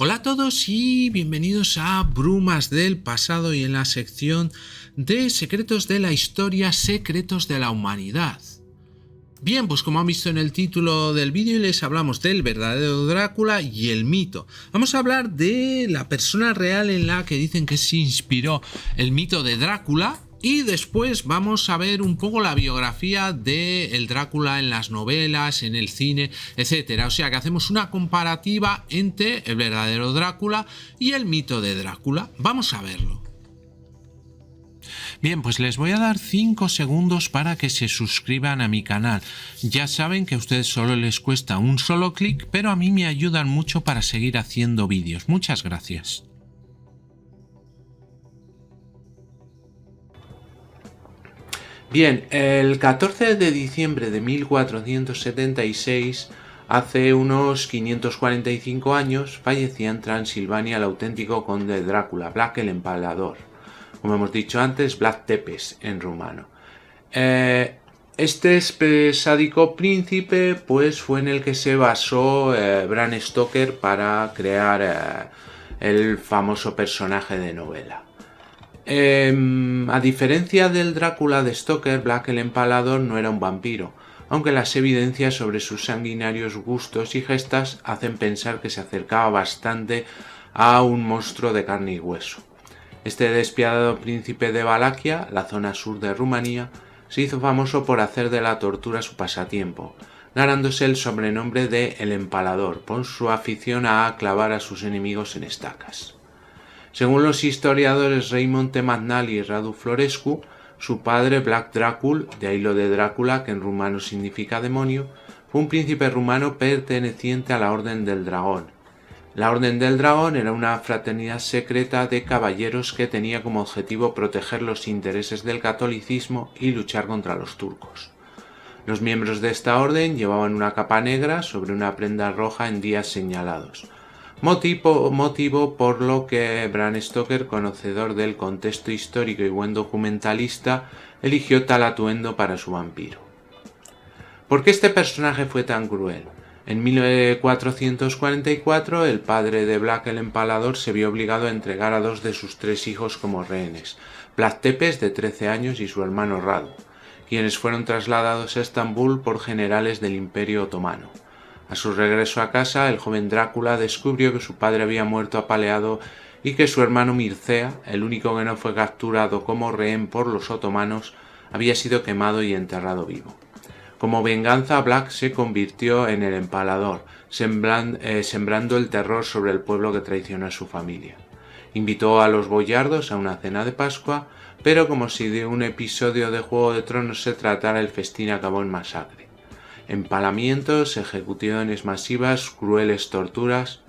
Hola a todos y bienvenidos a Brumas del Pasado y en la sección de Secretos de la Historia, Secretos de la Humanidad. Bien, pues como han visto en el título del vídeo, les hablamos del verdadero Drácula y el mito. Vamos a hablar de la persona real en la que dicen que se inspiró el mito de Drácula. Y después vamos a ver un poco la biografía de el Drácula en las novelas, en el cine, etcétera. O sea que hacemos una comparativa entre el verdadero Drácula y el mito de Drácula. Vamos a verlo. Bien, pues les voy a dar 5 segundos para que se suscriban a mi canal. Ya saben que a ustedes solo les cuesta un solo clic, pero a mí me ayudan mucho para seguir haciendo vídeos. Muchas gracias. Bien, el 14 de diciembre de 1476, hace unos 545 años, fallecía en Transilvania el auténtico conde Drácula, Vlad el Empalador. Como hemos dicho antes, Vlad Tepes en rumano. Este sádico príncipe pues, fue en el que se basó Bram Stoker para crear el famoso personaje de novela. A diferencia del Drácula de Stoker, Vlad el Empalador no era un vampiro, aunque las evidencias sobre sus sanguinarios gustos y gestas hacen pensar que se acercaba bastante a un monstruo de carne y hueso. Este despiadado príncipe de Valaquia, la zona sur de Rumanía, se hizo famoso por hacer de la tortura su pasatiempo, ganándose el sobrenombre de El Empalador por su afición a clavar a sus enemigos en estacas. Según los historiadores Raymond T. McNally y Radu Florescu, su padre Vlad Dracul, de ahí lo de Drácula, que en rumano significa demonio, fue un príncipe rumano perteneciente a la Orden del Dragón. La Orden del Dragón era una fraternidad secreta de caballeros que tenía como objetivo proteger los intereses del catolicismo y luchar contra los turcos. Los miembros de esta orden llevaban una capa negra sobre una prenda roja en días señalados. Motivo por lo que Bram Stoker, conocedor del contexto histórico y buen documentalista, eligió tal atuendo para su vampiro. ¿Por qué este personaje fue tan cruel? En 1444, el padre de Vlad el Empalador se vio obligado a entregar a 2 de sus 3 hijos como rehenes, Vlad Tepes, de 13 años, y su hermano Radu, quienes fueron trasladados a Estambul por generales del Imperio Otomano. A su regreso a casa, el joven Drácula descubrió que su padre había muerto apaleado y que su hermano Mircea, el único que no fue capturado como rehén por los otomanos, había sido quemado y enterrado vivo. Como venganza, Vlad se convirtió en el Empalador, sembrando el terror sobre el pueblo que traicionó a su familia. Invitó a los boyardos a una cena de Pascua, pero como si de un episodio de Juego de Tronos se tratara, el festín acabó en masacre. Empalamientos, ejecuciones masivas, crueles torturas.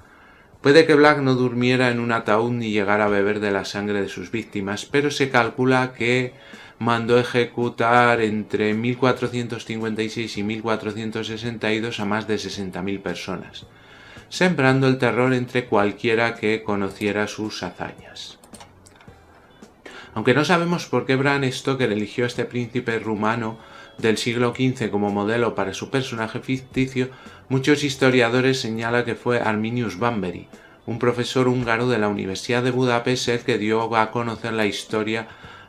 Puede que Vlad no durmiera en un ataúd ni llegara a beber de la sangre de sus víctimas, pero se calcula que mandó ejecutar entre 1456 y 1462 a más de 60.000 personas, sembrando el terror entre cualquiera que conociera sus hazañas. Aunque no sabemos por qué Bram Stoker eligió a este príncipe rumano del siglo XV como modelo para su personaje ficticio, muchos historiadores señalan que fue Arminius Bamberi, un profesor húngaro de la Universidad de Budapest, el que dio a conocer la historia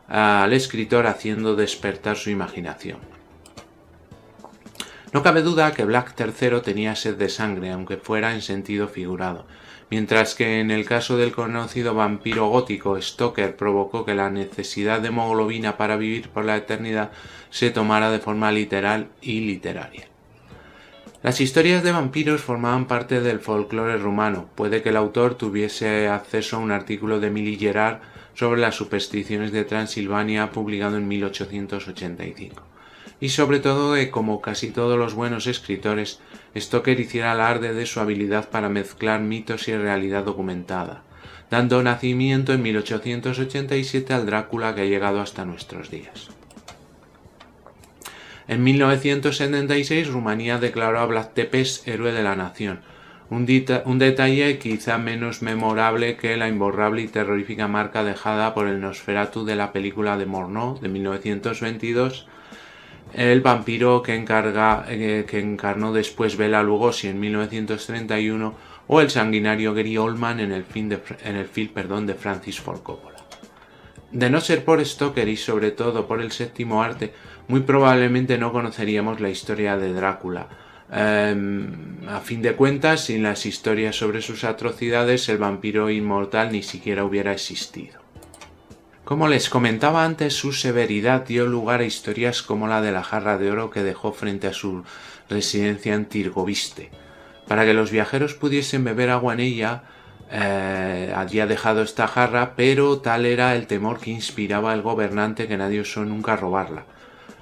al escritor, haciendo despertar su imaginación. No cabe duda que Vlad III tenía sed de sangre, aunque fuera en sentido figurado, mientras que en el caso del conocido vampiro gótico, Stoker provocó que la necesidad de hemoglobina para vivir por la eternidad se tomara de forma literal y literaria. Las historias de vampiros formaban parte del folclore rumano. Puede que el autor tuviese acceso a un artículo de Emily Gerard sobre las supersticiones de Transilvania, publicado en 1885. Y sobre todo que, como casi todos los buenos escritores, Stoker hiciera alarde de su habilidad para mezclar mitos y realidad documentada, dando nacimiento en 1887 al Drácula que ha llegado hasta nuestros días. En 1976, Rumanía declaró a Vlad Tepes héroe de la nación, un detalle quizá menos memorable que la imborrable y terrorífica marca dejada por el Nosferatu de la película de Murnau de 1922, el vampiro que encarnó después Bela Lugosi en 1931, o el sanguinario Gary Oldman en el film de Francis Ford Coppola. De no ser por Stoker y sobre todo por el séptimo arte, muy probablemente no conoceríamos la historia de Drácula. A fin de cuentas, sin las historias sobre sus atrocidades, el vampiro inmortal ni siquiera hubiera existido. Como les comentaba antes, su severidad dio lugar a historias como la de la jarra de oro que dejó frente a su residencia en Tirgoviste. Para que los viajeros pudiesen beber agua en ella, había dejado esta jarra, pero tal era el temor que inspiraba al gobernante que nadie osó nunca robarla.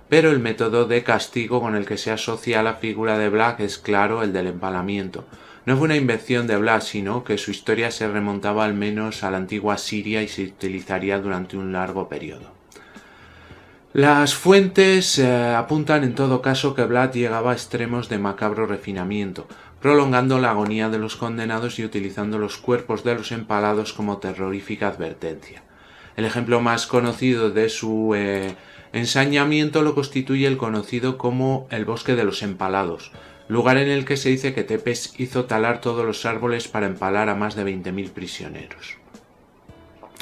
Pero el método de castigo con el que se asocia a la figura de Vlad es claro, el del empalamiento. No fue una invención de Vlad, sino que su historia se remontaba al menos a la antigua Siria y se utilizaría durante un largo periodo. Las fuentes apuntan en todo caso que Vlad llegaba a extremos de macabro refinamiento, prolongando la agonía de los condenados y utilizando los cuerpos de los empalados como terrorífica advertencia. El ejemplo más conocido de su ensañamiento lo constituye el conocido como el Bosque de los Empalados, lugar en el que se dice que Tepes hizo talar todos los árboles para empalar a más de 20.000 prisioneros.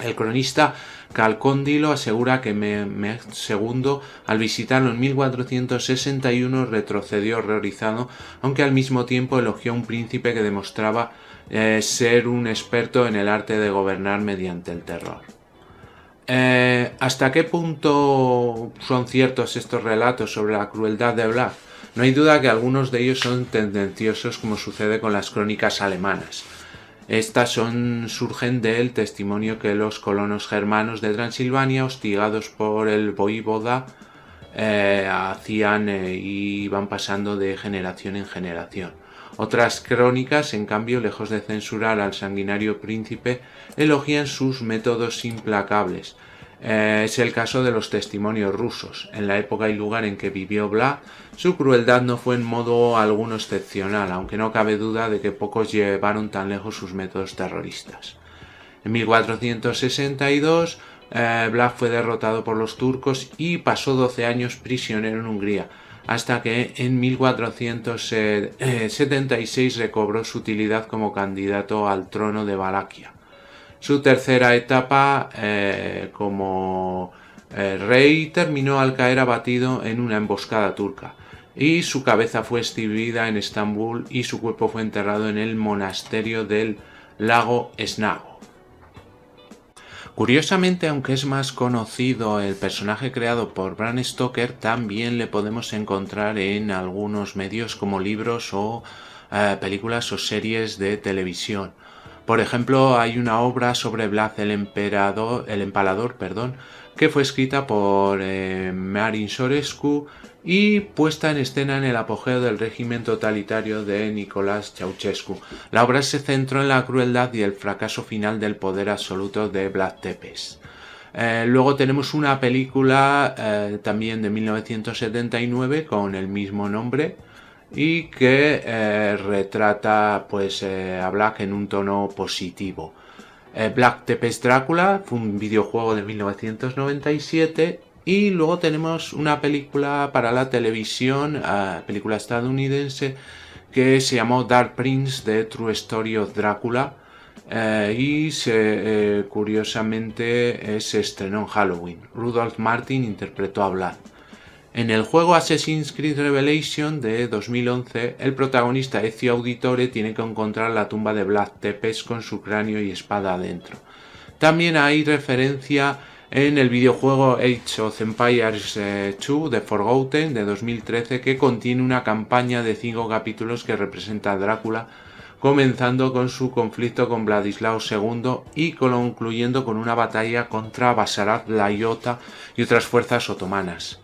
El cronista Calcóndilo asegura que Mehmed II, al visitarlo en 1461, retrocedió horrorizado, aunque al mismo tiempo elogió a un príncipe que demostraba ser un experto en el arte de gobernar mediante el terror. ¿Hasta qué punto son ciertos estos relatos sobre la crueldad de Vlad? No hay duda que algunos de ellos son tendenciosos, como sucede con las crónicas alemanas. Estas surgen del testimonio que los colonos germanos de Transilvania, hostigados por el voivoda, hacían y van pasando de generación en generación. Otras crónicas, en cambio, lejos de censurar al sanguinario príncipe, elogian sus métodos implacables. Es el caso de los testimonios rusos. En la época y lugar en que vivió Vlad, su crueldad no fue en modo alguno excepcional, aunque no cabe duda de que pocos llevaron tan lejos sus métodos terroristas. En 1462, Vlad fue derrotado por los turcos y pasó 12 años prisionero en Hungría, hasta que en 1476 recobró su utilidad como candidato al trono de Valaquia. Su tercera etapa como rey terminó al caer abatido en una emboscada turca, y su cabeza fue exhibida en Estambul y su cuerpo fue enterrado en el monasterio del lago Esnago. Curiosamente, aunque es más conocido el personaje creado por Bram Stoker, también le podemos encontrar en algunos medios como libros o películas o series de televisión. Por ejemplo, hay una obra sobre Vlad el Empalador, que fue escrita por Marin Sorescu y puesta en escena en el apogeo del régimen totalitario de Nicolás Ceausescu. La obra se centró en la crueldad y el fracaso final del poder absoluto de Vlad Tepes. Luego tenemos una película también de 1979 con el mismo nombre, y que retrata a Vlad en un tono positivo. Vlad Tepes Drácula fue un videojuego de 1997, y luego tenemos una película para la televisión, película estadounidense, que se llamó Dark Prince: The True Story of Drácula, y curiosamente se estrenó en Halloween. Rudolph Martin interpretó a Vlad. En el juego Assassin's Creed Revelation de 2011, el protagonista Ezio Auditore tiene que encontrar la tumba de Vlad Tepes con su cráneo y espada adentro. También hay referencia en el videojuego Age of Empires 2 de Forgotten de 2013, que contiene una campaña de 5 capítulos que representa a Drácula, comenzando con su conflicto con Vladislao II y concluyendo con una batalla contra Basarab Laiota y otras fuerzas otomanas.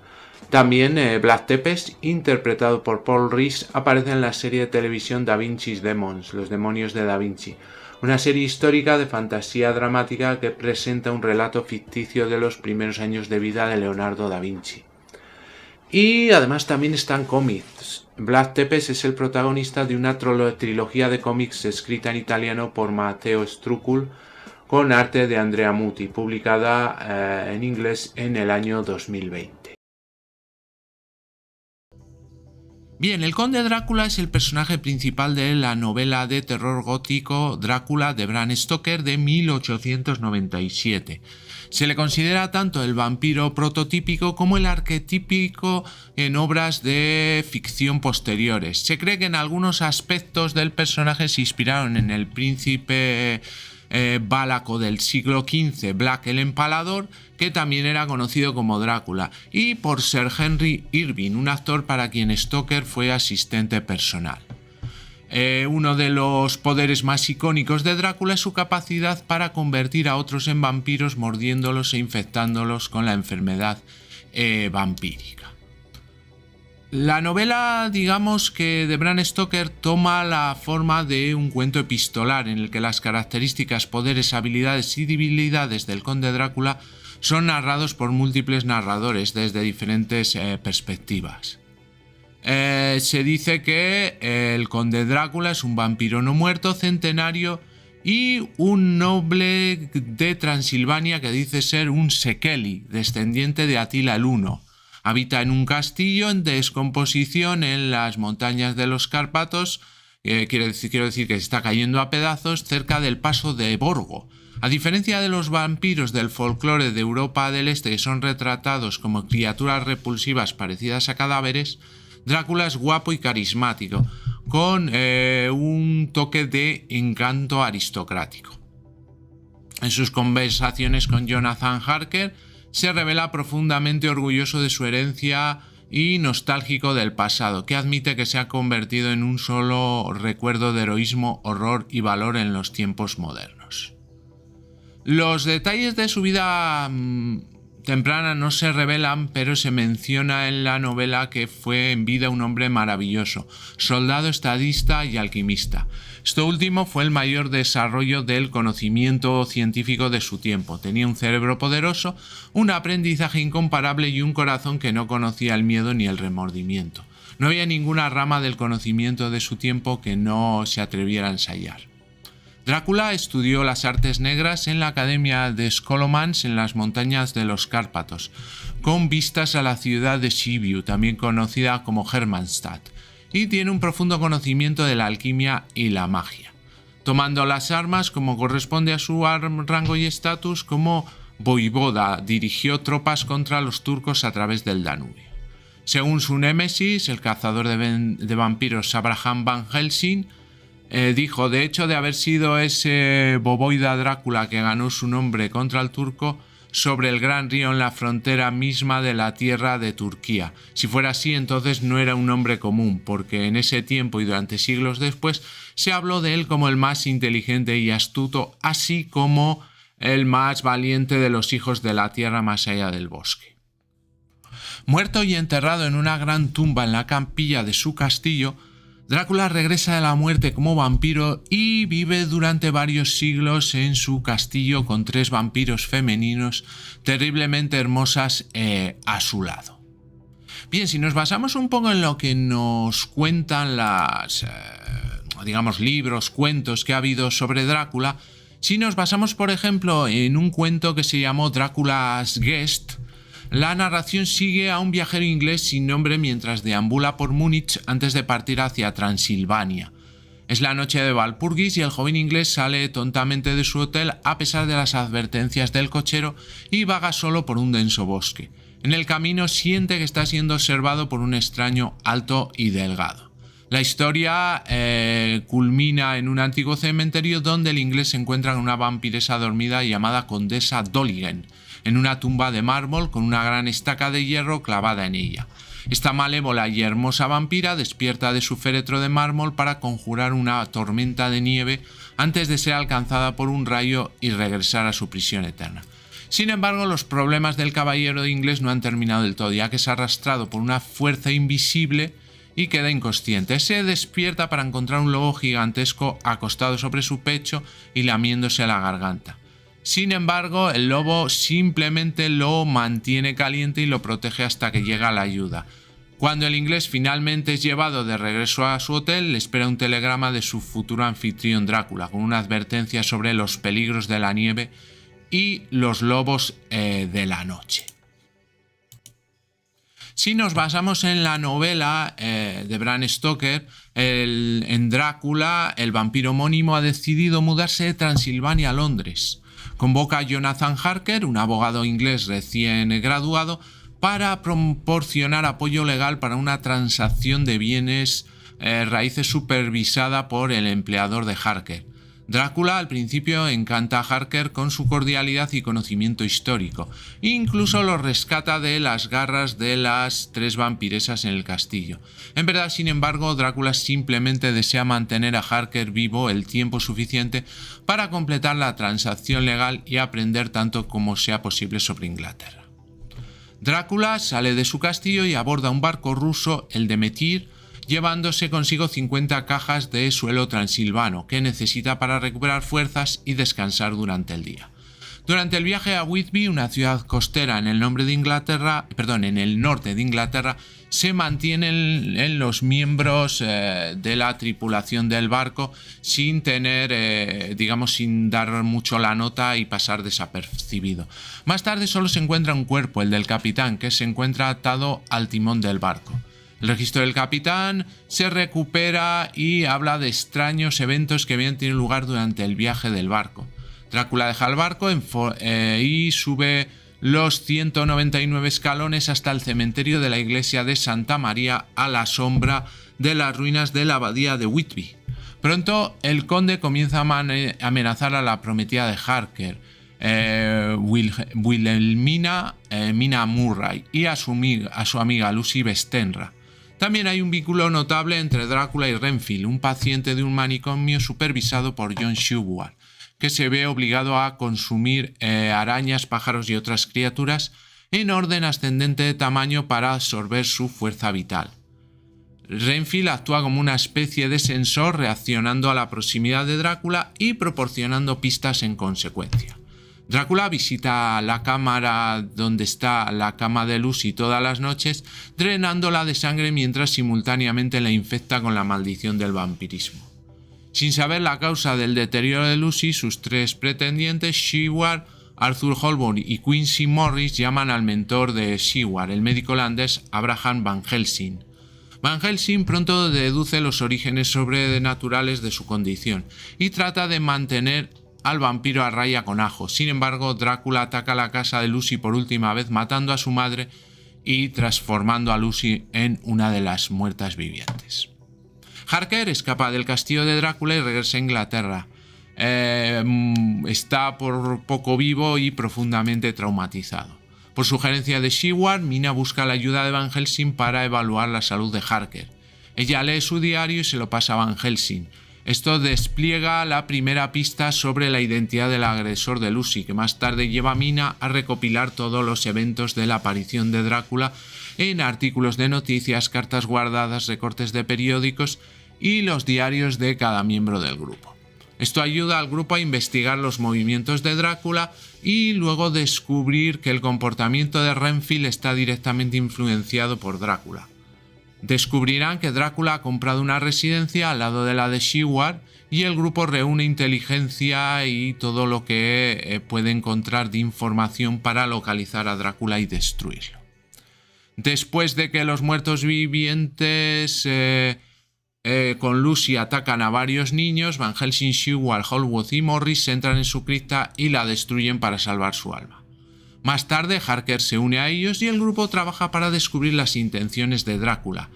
También Vlad Tepes, interpretado por Paul Rees, aparece en la serie de televisión Da Vinci's Demons, Los demonios de Da Vinci, una serie histórica de fantasía dramática que presenta un relato ficticio de los primeros años de vida de Leonardo da Vinci. Y además también están cómics. Vlad Tepes es el protagonista de una trilogía de cómics escrita en italiano por Matteo Strúcul, con arte de Andrea Muti, publicada en inglés en el año 2020. Bien, el conde Drácula es el personaje principal de la novela de terror gótico Drácula de Bram Stoker de 1897. Se le considera tanto el vampiro prototípico como el arquetípico en obras de ficción posteriores. Se cree que en algunos aspectos del personaje se inspiraron en el príncipe Válaco del siglo XV, Black el Empalador, que también era conocido como Drácula, y por Sir Henry Irving, un actor para quien Stoker fue asistente personal. Uno de los poderes más icónicos de Drácula es su capacidad para convertir a otros en vampiros mordiéndolos e infectándolos con la enfermedad vampírica. La novela, digamos que de Bram Stoker, toma la forma de un cuento epistolar en el que las características, poderes, habilidades y debilidades del conde Drácula son narrados por múltiples narradores desde diferentes perspectivas. Se dice que el conde Drácula es un vampiro no muerto, centenario y un noble de Transilvania que dice ser un Sekeli, descendiente de Atila el Huno. Habita en un castillo en descomposición en las montañas de los Cárpatos, quiero decir que está cayendo a pedazos cerca del paso de Borgo. A diferencia de los vampiros del folclore de Europa del Este que son retratados como criaturas repulsivas parecidas a cadáveres, Drácula es guapo y carismático, con un toque de encanto aristocrático. En sus conversaciones con Jonathan Harker, se revela profundamente orgulloso de su herencia y nostálgico del pasado, que admite que se ha convertido en un solo recuerdo de heroísmo, horror y valor en los tiempos modernos. Los detalles de su vida temprana no se revelan, pero se menciona en la novela que fue en vida un hombre maravilloso, soldado, estadista y alquimista. Esto último fue el mayor desarrollo del conocimiento científico de su tiempo. Tenía un cerebro poderoso, un aprendizaje incomparable y un corazón que no conocía el miedo ni el remordimiento. No había ninguna rama del conocimiento de su tiempo que no se atreviera a ensayar. Drácula estudió las artes negras en la Academia de Scholomance en las montañas de los Cárpatos, con vistas a la ciudad de Sibiu, también conocida como Hermannstadt, y tiene un profundo conocimiento de la alquimia y la magia, tomando las armas como corresponde a su rango y estatus. Como voivoda dirigió tropas contra los turcos a través del Danubio. Según su némesis, el cazador de vampiros Abraham Van Helsing, dijo: de hecho de haber sido ese bovoida Drácula que ganó su nombre contra el turco sobre el gran río en la frontera misma de la tierra de Turquía. Si fuera así, entonces no era un nombre común, porque en ese tiempo y durante siglos después se habló de él como el más inteligente y astuto, así como el más valiente de los hijos de la tierra más allá del bosque. Muerto y enterrado en una gran tumba en la capilla de su castillo, Drácula regresa de la muerte como vampiro y vive durante varios siglos en su castillo con 3 vampiros femeninos terriblemente hermosas a su lado. Bien, si nos basamos un poco en lo que nos cuentan libros, cuentos que ha habido sobre Drácula, si nos basamos, por ejemplo, en un cuento que se llamó Drácula's Guest, la narración sigue a un viajero inglés sin nombre mientras deambula por Múnich antes de partir hacia Transilvania. Es la noche de Walpurgis y el joven inglés sale tontamente de su hotel a pesar de las advertencias del cochero y vaga solo por un denso bosque. En el camino siente que está siendo observado por un extraño alto y delgado. La historia culmina en un antiguo cementerio donde el inglés se encuentra con una vampiresa dormida llamada Condesa Dolligen, en una tumba de mármol con una gran estaca de hierro clavada en ella. Esta malévola y hermosa vampira despierta de su féretro de mármol para conjurar una tormenta de nieve antes de ser alcanzada por un rayo y regresar a su prisión eterna. Sin embargo, los problemas del caballero inglés no han terminado del todo, ya que es arrastrado por una fuerza invisible y queda inconsciente. Se despierta para encontrar un lobo gigantesco acostado sobre su pecho y lamiéndose la garganta. Sin embargo, el lobo simplemente lo mantiene caliente y lo protege hasta que llega la ayuda. Cuando el inglés finalmente es llevado de regreso a su hotel, le espera un telegrama de su futuro anfitrión Drácula, con una advertencia sobre los peligros de la nieve y los lobos de la noche. Si nos basamos en la novela de Bram Stoker, en Drácula, el vampiro homónimo ha decidido mudarse de Transilvania a Londres. Convoca a Jonathan Harker, un abogado inglés recién graduado, para proporcionar apoyo legal para una transacción de bienes raíces supervisada por el empleador de Harker. Drácula al principio encanta a Harker con su cordialidad y conocimiento histórico. Incluso lo rescata de las garras de las 3 vampiresas en el castillo. En verdad, sin embargo, Drácula simplemente desea mantener a Harker vivo el tiempo suficiente para completar la transacción legal y aprender tanto como sea posible sobre Inglaterra. Drácula sale de su castillo y aborda un barco ruso, el Demeter, llevándose consigo 50 cajas de suelo transilvano que necesita para recuperar fuerzas y descansar durante el día. Durante el viaje a Whitby, una ciudad costera en el norte de Inglaterra, se mantienen los miembros de la tripulación del barco sin tener, sin dar mucho la nota y pasar desapercibido. Más tarde solo se encuentra un cuerpo, el del capitán, que se encuentra atado al timón del barco. El registro del capitán se recupera y habla de extraños eventos que habían tenido lugar durante el viaje del barco. Drácula deja el barco y sube los 199 escalones hasta el cementerio de la iglesia de Santa María a la sombra de las ruinas de la abadía de Whitby. Pronto el conde comienza a amenazar a la prometida de Harker, Wilhelmina Mina Murray, y a su amiga Lucy Westenra. También hay un vínculo notable entre Drácula y Renfield, un paciente de un manicomio supervisado por John Seward, que se ve obligado a consumir arañas, pájaros y otras criaturas en orden ascendente de tamaño para absorber su fuerza vital. Renfield actúa como una especie de sensor, reaccionando a la proximidad de Drácula y proporcionando pistas en consecuencia. Drácula visita la cámara donde está la cama de Lucy todas las noches, drenándola de sangre mientras simultáneamente la infecta con la maldición del vampirismo. Sin saber la causa del deterioro de Lucy, sus 3 pretendientes, Seward, Arthur Holborn y Quincy Morris, llaman al mentor de Seward, el médico holandés Abraham Van Helsing. Van Helsing pronto deduce los orígenes sobrenaturales de su condición y trata de mantener al vampiro a raya con ajo. Sin embargo, Drácula ataca la casa de Lucy por última vez, matando a su madre y transformando a Lucy en una de las muertas vivientes. Harker escapa del castillo de Drácula y regresa a Inglaterra. Está por poco vivo y profundamente traumatizado. Por sugerencia de Seward, Mina busca la ayuda de Van Helsing para evaluar la salud de Harker. Ella lee su diario y se lo pasa a Van Helsing. Esto despliega la primera pista sobre la identidad del agresor de Lucy, que más tarde lleva a Mina a recopilar todos los eventos de la aparición de Drácula en artículos de noticias, cartas guardadas, recortes de periódicos y los diarios de cada miembro del grupo. Esto ayuda al grupo a investigar los movimientos de Drácula y luego descubrir que el comportamiento de Renfield está directamente influenciado por Drácula. Descubrirán que Drácula ha comprado una residencia al lado de la de Seward y el grupo reúne inteligencia y todo lo que puede encontrar de información para localizar a Drácula y destruirlo. Después de que los muertos vivientes con Lucy atacan a varios niños, Van Helsing, Seward, Holworth y Morris entran en su cripta y la destruyen para salvar su alma. Más tarde, Harker se une a ellos y el grupo trabaja para descubrir las intenciones de Drácula.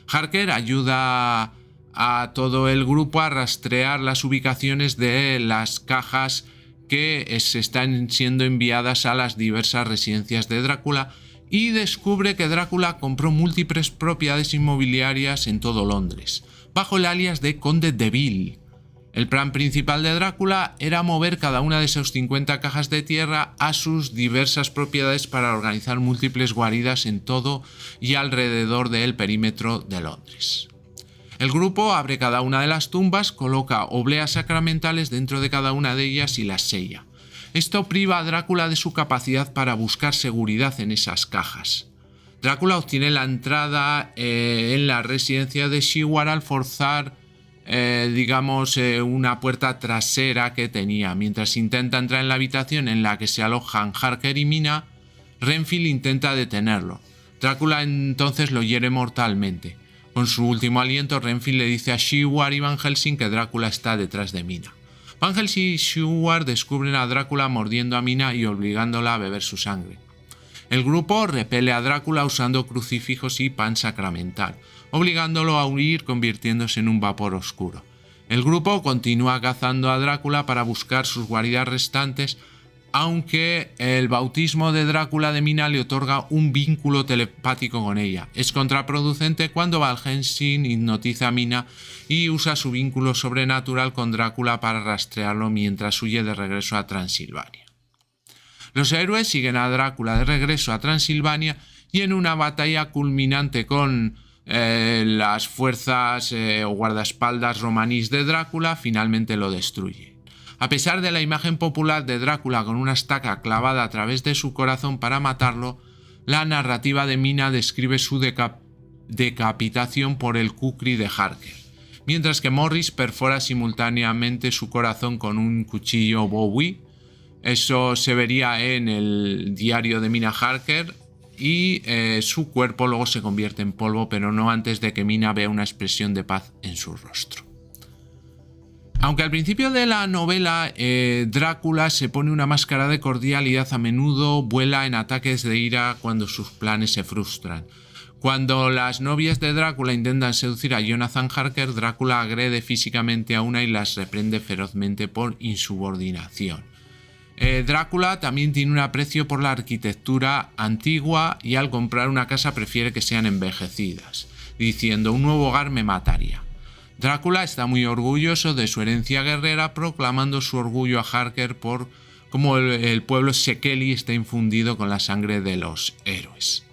Harker ayuda a todo el grupo a rastrear las ubicaciones de las cajas que se están siendo enviadas a las diversas residencias de Drácula y descubre que Drácula compró múltiples propiedades inmobiliarias en todo Londres, bajo el alias de Conde de Vil. El plan principal de Drácula era mover cada una de esas 50 cajas de tierra a sus diversas propiedades para organizar múltiples guaridas en todo y alrededor del perímetro de Londres. El grupo abre cada una de las tumbas, coloca obleas sacramentales dentro de cada una de ellas y las sella. Esto priva a Drácula de su capacidad para buscar seguridad en esas cajas. Drácula obtiene la entrada en la residencia de Seward al forzar una puerta trasera que tenía. Mientras intenta entrar en la habitación en la que se alojan Harker y Mina, Renfield intenta detenerlo. Drácula entonces lo hiere mortalmente. Con su último aliento, Renfield le dice a Seward y Van Helsing que Drácula está detrás de Mina. Van Helsing y Seward descubren a Drácula mordiendo a Mina y obligándola a beber su sangre. El grupo repele a Drácula usando crucifijos y pan sacramental, obligándolo a huir convirtiéndose en un vapor oscuro. El grupo continúa cazando a Drácula para buscar sus guaridas restantes, aunque el bautismo de Drácula de Mina le otorga un vínculo telepático con ella. Es contraproducente cuando Van Helsing hipnotiza a Mina y usa su vínculo sobrenatural con Drácula para rastrearlo mientras huye de regreso a Transilvania. Los héroes siguen a Drácula de regreso a Transilvania y en una batalla culminante con las fuerzas o guardaespaldas romaníes de Drácula, finalmente lo destruye. A pesar de la imagen popular de Drácula con una estaca clavada a través de su corazón para matarlo, la narrativa de Mina describe su decapitación por el kukri de Harker, mientras que Morris perfora simultáneamente su corazón con un cuchillo Bowie. Eso se vería en el diario de Mina Harker y su cuerpo luego se convierte en polvo, pero no antes de que Mina vea una expresión de paz en su rostro. Aunque al principio de la novela Drácula se pone una máscara de cordialidad, a menudo vuela en ataques de ira cuando sus planes se frustran. Cuando las novias de Drácula intentan seducir a Jonathan Harker, Drácula agrede físicamente a una y las reprende ferozmente por insubordinación. Drácula también tiene un aprecio por la arquitectura antigua y al comprar una casa prefiere que sean envejecidas, diciendo: un nuevo hogar me mataría. Drácula está muy orgulloso de su herencia guerrera, proclamando su orgullo a Harker por cómo el pueblo Sekeli está infundido con la sangre de los héroes.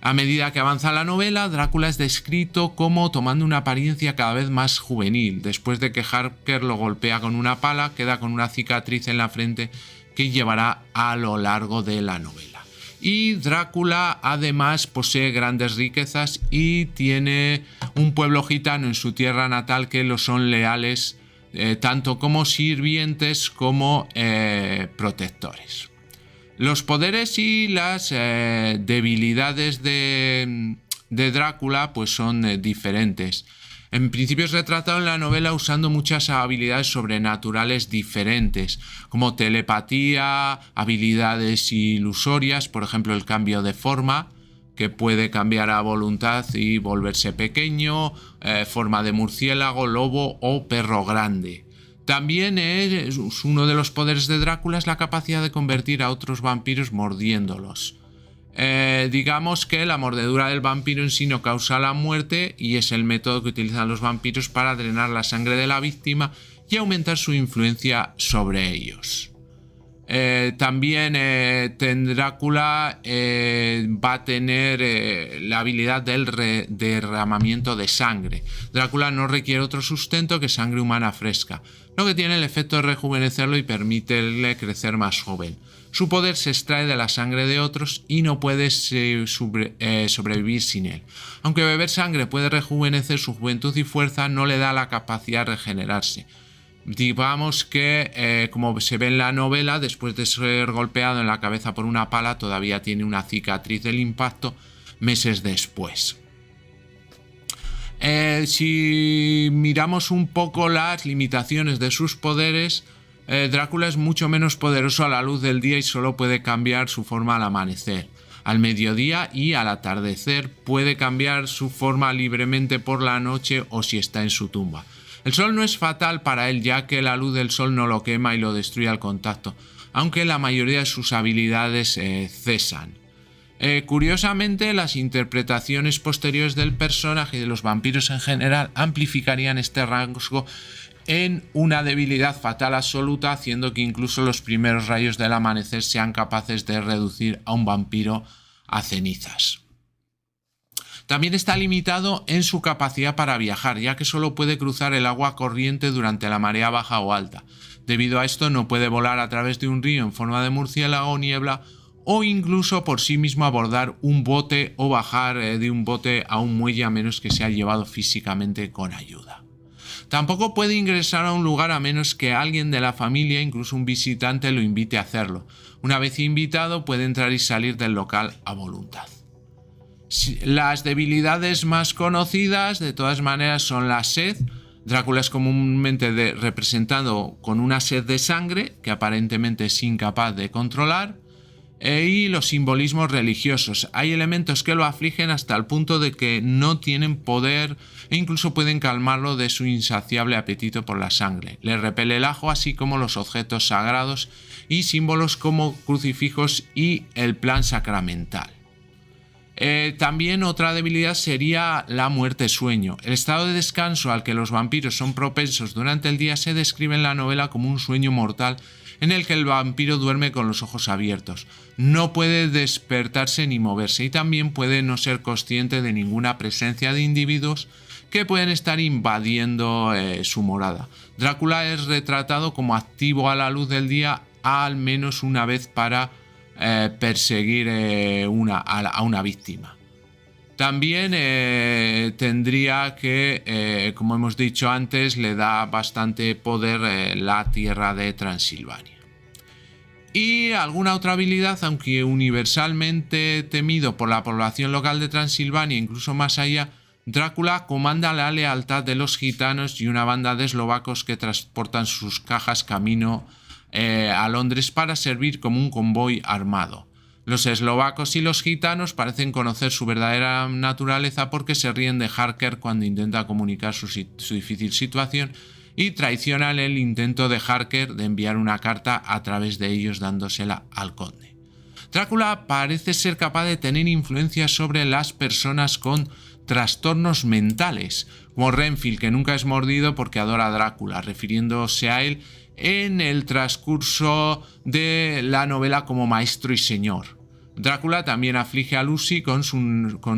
A medida que avanza la novela, Drácula es descrito como tomando una apariencia cada vez más juvenil. Después de que Harker lo golpea con una pala, queda con una cicatriz en la frente que llevará a lo largo de la novela. Y Drácula además posee grandes riquezas y tiene un pueblo gitano en su tierra natal que lo son leales tanto como sirvientes como protectores. Los poderes y las debilidades de Drácula pues son diferentes. En principio es retratado en la novela usando muchas habilidades sobrenaturales diferentes, como telepatía, habilidades ilusorias, por ejemplo el cambio de forma, que puede cambiar a voluntad y volverse pequeño, forma de murciélago, lobo o perro grande. También es uno de los poderes de Drácula es la capacidad de convertir a otros vampiros mordiéndolos. Digamos que la mordedura del vampiro en sí no causa la muerte y es el método que utilizan los vampiros para drenar la sangre de la víctima y aumentar su influencia sobre ellos. También Drácula va a tener la habilidad del derramamiento de sangre. Drácula no requiere otro sustento que sangre humana fresca, lo que tiene el efecto de rejuvenecerlo y permitirle crecer más joven. Su poder se extrae de la sangre de otros y no puede sobrevivir sin él. Aunque beber sangre puede rejuvenecer su juventud y fuerza, no le da la capacidad de regenerarse. Digamos que, como se ve en la novela, después de ser golpeado en la cabeza por una pala, todavía tiene una cicatriz del impacto meses después. Si miramos un poco las limitaciones de sus poderes, Drácula es mucho menos poderoso a la luz del día y solo puede cambiar su forma al amanecer. Al mediodía y al atardecer puede cambiar su forma libremente por la noche o si está en su tumba. El sol no es fatal para él, ya que la luz del sol no lo quema y lo destruye al contacto, aunque la mayoría de sus habilidades cesan. Curiosamente, las interpretaciones posteriores del personaje y de los vampiros en general amplificarían este rasgo en una debilidad fatal absoluta, haciendo que incluso los primeros rayos del amanecer sean capaces de reducir a un vampiro a cenizas. También está limitado en su capacidad para viajar, ya que solo puede cruzar el agua corriente durante la marea baja o alta. Debido a esto no puede volar a través de un río en forma de murciélago o niebla, o incluso por sí mismo abordar un bote o bajar de un bote a un muelle a menos que sea llevado físicamente con ayuda. Tampoco puede ingresar a un lugar a menos que alguien de la familia, incluso un visitante, lo invite a hacerlo. Una vez invitado puede entrar y salir del local a voluntad. Las debilidades más conocidas, de todas maneras, son la sed. Drácula es comúnmente representado con una sed de sangre que aparentemente es incapaz de controlar. Y los simbolismos religiosos. Hay elementos que lo afligen hasta el punto de que no tienen poder e incluso pueden calmarlo de su insaciable apetito por la sangre. Le repele el ajo, así como los objetos sagrados y símbolos como crucifijos y el plan sacramental. También otra debilidad sería la muerte-sueño. El estado de descanso al que los vampiros son propensos durante el día se describe en la novela como un sueño mortal en el que el vampiro duerme con los ojos abiertos. No puede despertarse ni moverse y también puede no ser consciente de ninguna presencia de individuos que pueden estar invadiendo su morada. Drácula es retratado como activo a la luz del día al menos una vez para perseguir a una víctima. También tendría que, como hemos dicho antes, le da bastante poder la tierra de Transilvania. Y alguna otra habilidad, aunque universalmente temido por la población local de Transilvania, incluso más allá, Drácula comanda la lealtad de los gitanos y una banda de eslovacos que transportan sus cajas camino a Londres para servir como un convoy armado. Los eslovacos y los gitanos parecen conocer su verdadera naturaleza porque se ríen de Harker cuando intenta comunicar su difícil situación y traicionan el intento de Harker de enviar una carta a través de ellos dándosela al conde. Drácula parece ser capaz de tener influencia sobre las personas con trastornos mentales, como Renfield, que nunca es mordido porque adora a Drácula, refiriéndose a él en el transcurso de la novela como maestro y señor. Drácula también aflige a Lucy con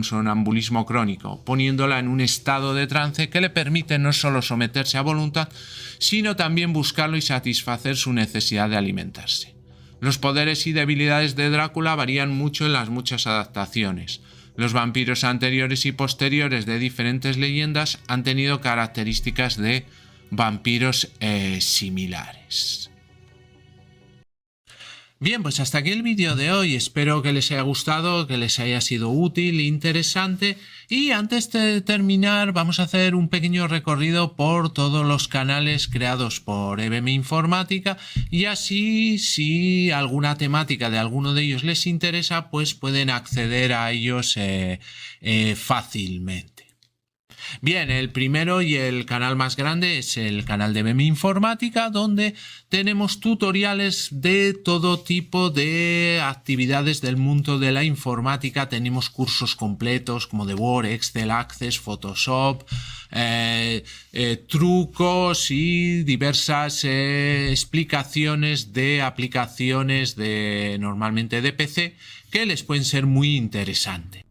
sonambulismo crónico, poniéndola en un estado de trance que le permite no solo someterse a voluntad, sino también buscarlo y satisfacer su necesidad de alimentarse. Los poderes y debilidades de Drácula varían mucho en las muchas adaptaciones. Los vampiros anteriores y posteriores de diferentes leyendas han tenido características de vampiros similares. Bien, pues hasta aquí el vídeo de hoy. Espero que les haya gustado, que les haya sido útil e interesante. Y antes de terminar, vamos a hacer un pequeño recorrido por todos los canales creados por EBM Informática. Y así, si alguna temática de alguno de ellos les interesa, pues pueden acceder a ellos fácilmente. Bien, el primero y el canal más grande es el canal de EBM Informática, donde tenemos tutoriales de todo tipo de actividades del mundo de la informática. Tenemos cursos completos como de Word, Excel, Access, Photoshop, trucos y diversas explicaciones de aplicaciones normalmente de PC que les pueden ser muy interesantes.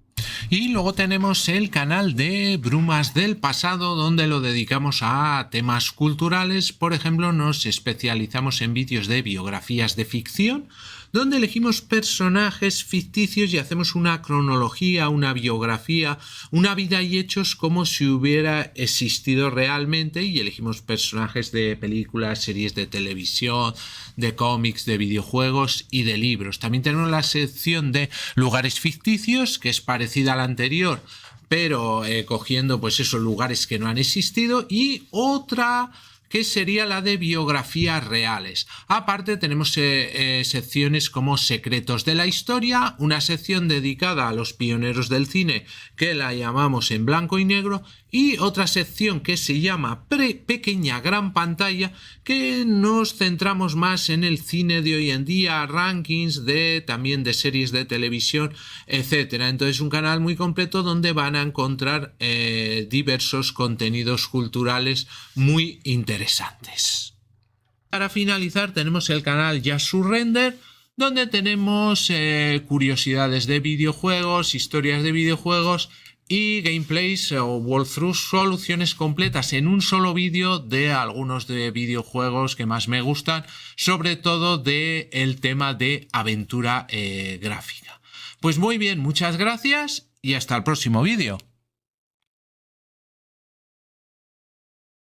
Y luego tenemos el canal de Brumas del Pasado, donde lo dedicamos a temas culturales. Por ejemplo, nos especializamos en vídeos de biografías de ficción, donde elegimos personajes ficticios y hacemos una cronología, una biografía, una vida y hechos como si hubiera existido realmente, y elegimos personajes de películas, series de televisión, de cómics, de videojuegos y de libros. También tenemos la sección de lugares ficticios, que es parecida a la anterior, pero cogiendo pues esos lugares que no han existido, y otra que sería la de biografías reales. Aparte tenemos secciones como Secretos de la Historia, una sección dedicada a los pioneros del cine que la llamamos En Blanco y Negro, y otra sección que se llama Pequeña Gran Pantalla, que nos centramos más en el cine de hoy en día, rankings también de series de televisión, etcétera. Entonces, un canal muy completo donde van a encontrar diversos contenidos culturales muy interesantes. Para finalizar, tenemos el canal Just Surrender, donde tenemos curiosidades de videojuegos, historias de videojuegos y gameplays o walkthroughs, soluciones completas en un solo vídeo de algunos de videojuegos que más me gustan, sobre todo del tema de aventura gráfica. Pues muy bien, muchas gracias y hasta el próximo vídeo.